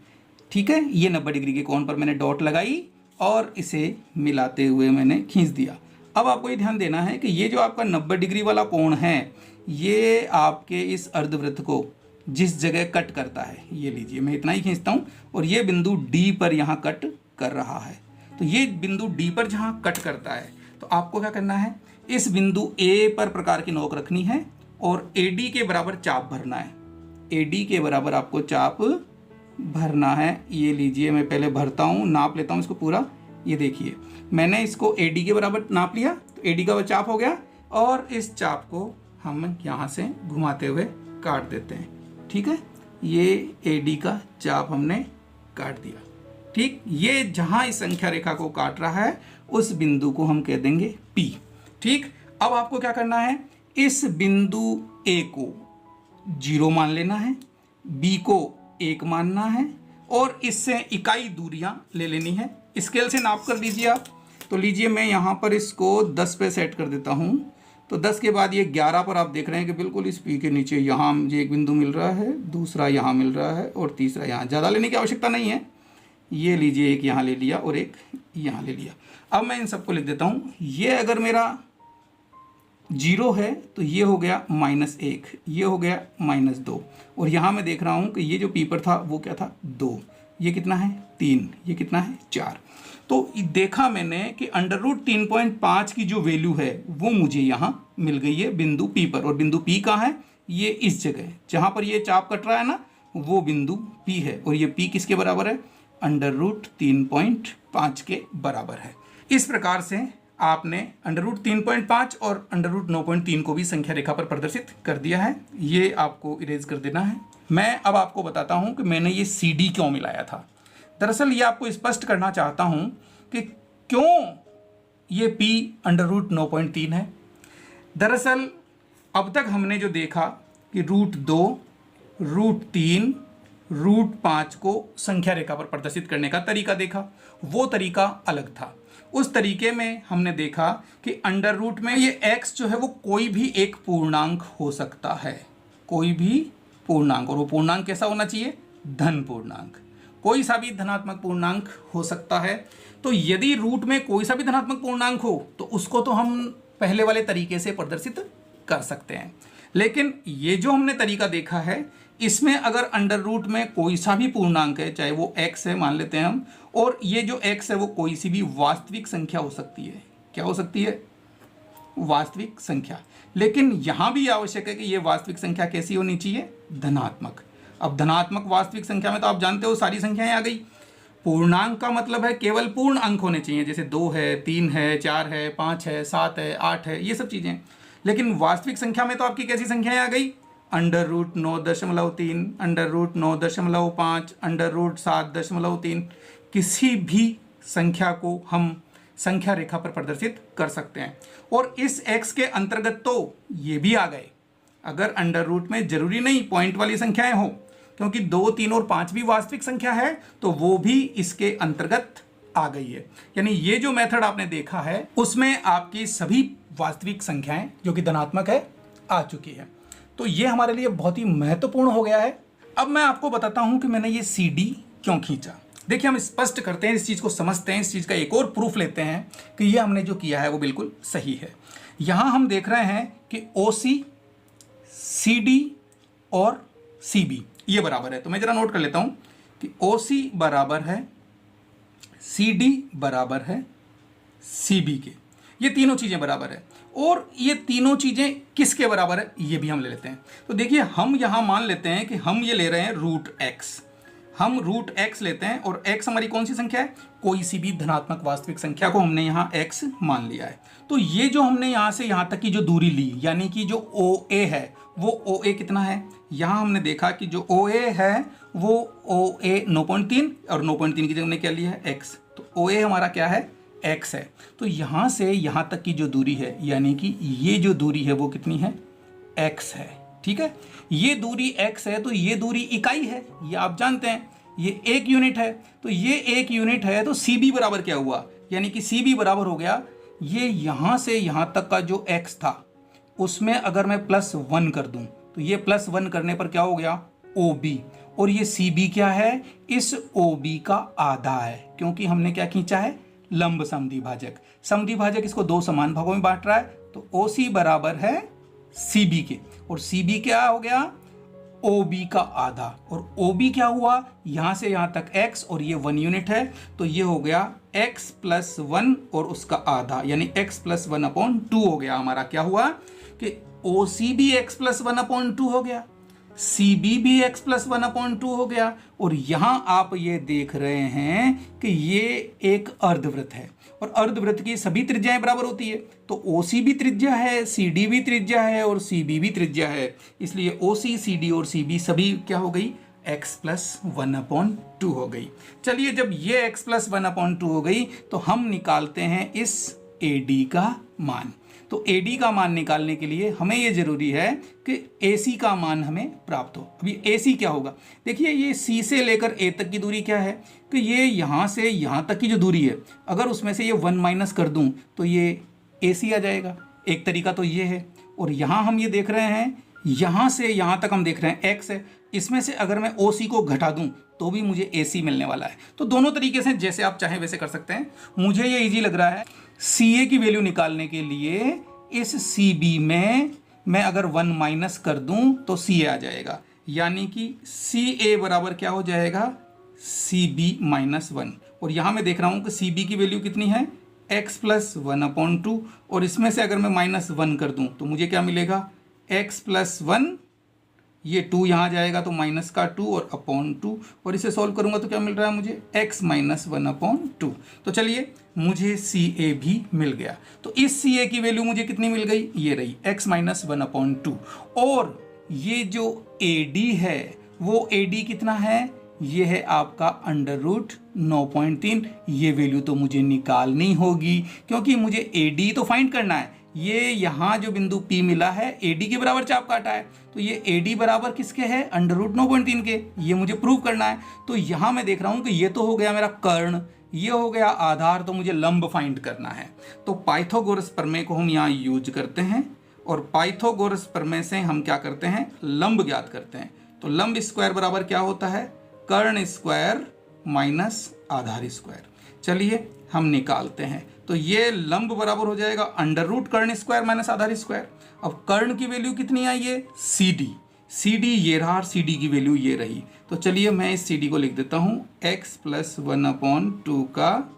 ठीक है, ये 90 डिग्री के कोण पर मैंने डॉट लगाई, और इसे मिलाते हुए मैंने खींच दिया। अब आपको ये ध्यान देना है कि ये जो आपका 90 डिग्री वाला कोण है, ये आपके इस अर्धवृत्त को जिस जगह कट करता है, ये लीजिए मैं इतना ही खींचता हूँ, और ये बिंदु डी पर यहाँ कट कर रहा है। तो ये बिंदु डी पर जहाँ कट करता है, तो आपको क्या करना है, इस बिंदु ए पर प्रकार की नोक रखनी है और एडी के बराबर चाप भरना है। एडी के बराबर आपको चाप भरना है। ये लीजिए मैं पहले भरता हूँ, नाप लेता हूँ इसको पूरा। ये देखिए मैंने इसको एडी के बराबर नाप लिया, तो एडी का वो चाप हो गया, और इस चाप को हम यहाँ से घुमाते हुए काट देते हैं। ठीक है, ये एडी का चाप हमने काट दिया। ठीक, ये जहाँ इस संख्या रेखा को काट रहा है उस बिंदु को हम कह देंगे P। ठीक, अब आपको क्या करना है, इस बिंदु A को 0 मान लेना है, B को 1 मानना है, और इससे इकाई दूरियां ले लेनी है। स्केल से नाप कर लीजिए आप। तो लीजिए मैं यहाँ पर इसको 10 पे सेट कर देता हूँ। तो 10 के बाद ये 11 पर आप देख रहे हैं कि बिल्कुल इस P के नीचे यहाँ मुझे एक बिंदु मिल रहा है, दूसरा यहाँ मिल रहा है, और तीसरा यहाँ। ज़्यादा लेने की आवश्यकता नहीं है, ये लीजिए एक यहाँ ले लिया और एक यहाँ ले लिया। अब मैं इन सबको लिख देता हूँ। ये अगर मेरा 0 है तो ये हो गया -1, ये हो गया -2, और यहाँ मैं देख रहा हूँ कि ये जो P पर था वो क्या था, 2, ये कितना है 3, ये कितना है 4। तो देखा मैंने कि √3.5 की जो वैल्यू है वो मुझे यहाँ मिल गई है बिंदु P पर। और बिंदु P कहाँ है, ये इस जगह जहाँ पर ये चाप कट रहा है ना, वो बिंदु P है। और ये P किसके बराबर है, √3.5 के बराबर है। इस प्रकार से आपने √3.5 और √9.3 को भी संख्या रेखा पर प्रदर्शित कर दिया है। ये आपको इरेज कर देना है। मैं अब आपको बताता हूँ कि मैंने ये CD क्यों मिलाया था। दरअसल ये आपको स्पष्ट करना चाहता हूँ कि क्यों ये P √9.3 है। दरअसल अब तक हमने जो देखा कि √2, √3, √5 को संख्या रेखा पर प्रदर्शित करने का तरीका देखा, वो तरीका अलग था। उस तरीके में हमने देखा कि अंडर रूट में ये x जो है वो कोई भी एक पूर्णांक हो सकता है, कोई भी पूर्णांक। और वो पूर्णांक कैसा होना चाहिए, धन पूर्णांक। कोई सा भी धनात्मक पूर्णांक हो सकता है। तो यदि रूट में कोई सा भी धनात्मक पूर्णांक हो तो उसको तो हम पहले वाले तरीके से प्रदर्शित कर सकते हैं। लेकिन ये जो हमने तरीका देखा है, इसमें अगर अंडर रूट में कोई सा भी पूर्णांक है, चाहे वो x है मान लेते हैं हम, और ये जो x है वो कोई सी भी वास्तविक संख्या हो सकती है। क्या हो सकती है, वास्तविक संख्या। लेकिन यहाँ भी आवश्यक है कि ये वास्तविक संख्या कैसी होनी चाहिए, धनात्मक। अब धनात्मक वास्तविक संख्या में तो आप जानते हो सारी संख्याएं आ गई। पूर्णांक का मतलब है केवल पूर्ण अंक होने चाहिए, जैसे 2 है, 3 है, 4 है, 5 है, 7 है, 8 है, ये सब चीज़ें। लेकिन वास्तविक संख्या में तो आपकी कैसी संख्याएं आ गई, √9.3, √9.5, √7.3। किसी भी संख्या को हम संख्या रेखा पर प्रदर्शित कर सकते हैं। और इस x के अंतर्गत तो ये भी आ गए। अगर अंडर रूट में जरूरी नहीं पॉइंट वाली संख्याएं हो, क्योंकि 2, 3 और 5 भी वास्तविक संख्या है, तो वो भी इसके अंतर्गत आ गई है। यानी ये जो मेथड आपने देखा है उसमें आपकी सभी वास्तविक संख्याएं जो कि धनात्मक है आ चुकी है। तो ये हमारे लिए बहुत ही महत्वपूर्ण हो गया है। अब मैं आपको बताता हूं कि मैंने ये CD क्यों खींचा। देखिए हम स्पष्ट करते हैं, इस चीज़ को समझते हैं, इस चीज़ का एक और प्रूफ लेते हैं कि ये हमने जो किया है वो बिल्कुल सही है। यहाँ हम देख रहे हैं कि OC, CD और CB ये बराबर है। तो मैं ज़रा नोट कर लेता हूँ कि OC बराबर है CD बराबर है CB के। ये तीनों चीज़ें बराबर है। और ये तीनों चीज़ें किसके बराबर है ये भी हम ले लेते हैं। तो देखिए हम यहाँ मान लेते हैं कि हम ये ले रहे हैं √x। हम √x लेते हैं और x हमारी कौन सी संख्या है, कोई सी भी धनात्मक वास्तविक संख्या को हमने यहाँ x मान लिया है। तो ये जो हमने यहाँ से यहाँ तक की जो दूरी ली, यानी कि जो OA है वो OA कितना है, यहाँ हमने देखा कि जो OA है वो OA 9.3 और 9.3 की जगह हमने क्या लिया है x। तो OA हमारा क्या है, x है। तो यहाँ से यहाँ तक की जो दूरी है, यानी कि ये जो दूरी है वो कितनी है, x है। ठीक है, ये दूरी x है तो ये दूरी इकाई है, ये आप जानते हैं, ये 1 यूनिट है। तो ये 1 यूनिट है तो CB बराबर क्या हुआ, यानी कि CB बराबर हो गया ये यहाँ से यहाँ तक का जो x था उसमें अगर मैं +1 कर दूं तो ये +1 करने पर क्या हो गया, OB। और ये CB क्या है, इस OB का आधा है, क्योंकि हमने क्या खींचा है, लंब समद्विभाजक। समद्विभाजक इसको दो समान भागों में बांट रहा है, तो OC बराबर है CB के, और CB क्या हो गया, OB का आधा, और OB क्या हुआ, यहां से यहां तक x और ये 1 यूनिट है, तो ये हो गया x प्लस 1 और उसका आधा, यानी x प्लस 1/2 हो गया। हमारा क्या हुआ कि OC भी x प्लस 1/2 हो गया, CB भी x प्लस 1/2 हो गया, और यहां आप ये देख रहे हैं कि ये एक अर्धवृत्त है, और अर्धवृत्त की सभी त्रिज्याएं बराबर होती है, तो OC भी त्रिज्या है, CD भी त्रिज्या है और CB भी त्रिज्या है, इसलिए OC, CD और CB सभी क्या हो गई, x प्लस 1/2 हो गई। चलिए, जब ये x प्लस 1/2 हो गई तो हम निकालते हैं इस AD का मान। तो AD का मान निकालने के लिए हमें ये जरूरी है कि AC का मान हमें प्राप्त हो। अभी AC क्या होगा, देखिए ये C से लेकर A तक की दूरी क्या है, कि ये यहाँ से यहाँ तक की जो दूरी है, अगर उसमें से ये 1 माइनस कर दूं तो ये AC आ जाएगा। एक तरीका तो ये है, और यहाँ हम ये देख रहे हैं, यहाँ से यहाँ तक हम देख रहे हैं x है, इसमें से अगर मैं OC को घटा दूं तो भी मुझे AC मिलने वाला है। तो दोनों तरीके से जैसे आप चाहें वैसे कर सकते हैं। मुझे ये इजी लग रहा है, CA की वैल्यू निकालने के लिए इस CB में मैं अगर 1 माइनस कर दूं तो CA आ जाएगा, यानी कि CA बराबर क्या हो जाएगा, CB माइनस 1, और यहाँ मैं देख रहा हूँ कि CB की वैल्यू कितनी है, x प्लस 1/2, और इसमें से अगर मैं माइनस 1 कर दूं तो मुझे क्या मिलेगा, x प्लस 1, ये 2 यहाँ जाएगा तो माइनस का 2 और (2), और इसे सॉल्व करूंगा तो क्या मिल रहा है मुझे, x माइनस 1/2। तो चलिए, मुझे CA भी मिल गया। तो इस CA की वैल्यू मुझे कितनी मिल गई, ये रही x माइनस 1/2, और ये जो AD है वो AD कितना है, ये है आपका √9.3। ये वैल्यू तो मुझे निकालनी होगी, क्योंकि मुझे AD तो फाइंड करना है। ये यहाँ जो बिंदु P मिला है AD के बराबर चाप काटा है, तो ये AD बराबर किसके है, √9.3 के, ये मुझे प्रूव करना है। तो यहाँ मैं देख रहा हूँ कि ये तो हो गया मेरा कर्ण, ये हो गया आधार, तो मुझे लंब फाइंड करना है। तो पाइथागोरस प्रमेय को हम यहाँ यूज करते हैं, और पाइथागोरस प्रमेय से हम क्या करते हैं, लंब ज्ञात करते हैं। तो लंब स्क्वायर बराबर क्या होता है, कर्ण स्क्वायर माइनस आधार स्क्वायर। चलिए हम निकालते हैं, तो ये लंब बराबर हो जाएगा √ कर्ण स्क्वायर माइनस आधार स्क्वायर। अब कर्ण की वैल्यू कितनी आई है, CD ये रहा, और CD की वैल्यू ये रही। तो चलिए मैं इस CD को लिख देता हूँ x प्लस 1/2 का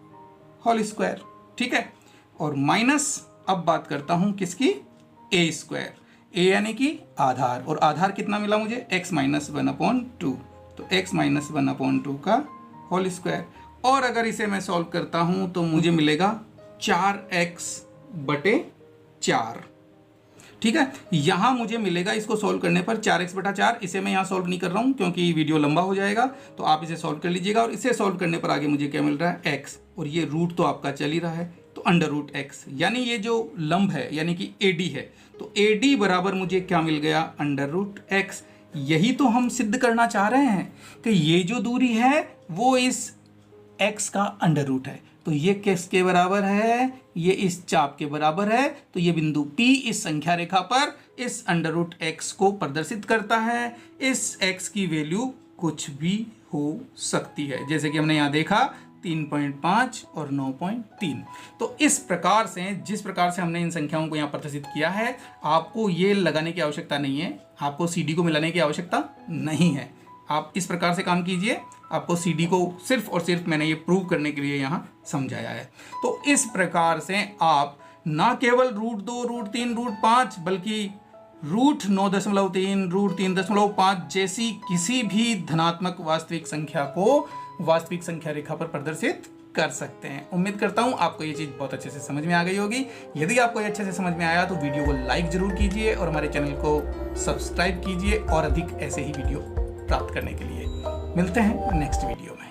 होल स्क्वायर, ठीक है, और माइनस, अब बात करता हूँ किसकी, A स्क्वायर, A यानी कि आधार, और आधार कितना मिला मुझे, x माइनस 1/2, तो x माइनस 1/2 का होल स्क्वायर। और अगर इसे मैं सॉल्व करता हूं तो मुझे मिलेगा 4x/4, ठीक है। यहां मुझे मिलेगा, इसको सॉल्व करने पर 4x/4, इसे मैं यहां सॉल्व नहीं कर रहा हूं क्योंकि वीडियो लंबा हो जाएगा, तो आप इसे सॉल्व कर लीजिएगा। और इसे सॉल्व करने पर आगे मुझे क्या मिल रहा है, x, और ये रूट तो आपका चल ही रहा है, तो √x, यानी ये जो लंब है यानी कि AD है, तो AD बराबर मुझे क्या मिल गया, √x। यही तो हम सिद्ध करना चाह रहे हैं कि ये जो दूरी है वो इस x का √ है, तो ये किसके बराबर है, ये इस चाप के बराबर है। तो ये बिंदु P इस संख्या रेखा पर इस √x को प्रदर्शित करता है। इस x की वैल्यू कुछ भी हो सकती है, जैसे कि हमने यहाँ देखा 3.5 और 9.3। तो इस प्रकार से, जिस प्रकार से हमने इन संख्याओं को यहाँ प्रदर्शित किया है, आपको ये लगाने की आवश्यकता नहीं है, आपको CD को मिलाने की आवश्यकता नहीं है। आप इस प्रकार से काम कीजिए, आपको CD को सिर्फ और सिर्फ मैंने ये प्रूव करने के लिए यहाँ समझाया है। तो इस प्रकार से आप ना केवल √2, √3, √5 बल्कि √9.3, √3.5 जैसी किसी भी धनात्मक वास्तविक संख्या को वास्तविक संख्या रेखा पर प्रदर्शित कर सकते हैं। उम्मीद करता हूं आपको ये चीज़ बहुत अच्छे से समझ में आ गई होगी। यदि आपको ये अच्छे से समझ में आया तो वीडियो को लाइक जरूर कीजिए और हमारे चैनल को सब्सक्राइब कीजिए और अधिक ऐसे ही वीडियो प्राप्त करने के लिए। मिलते हैं नेक्स्ट वीडियो में।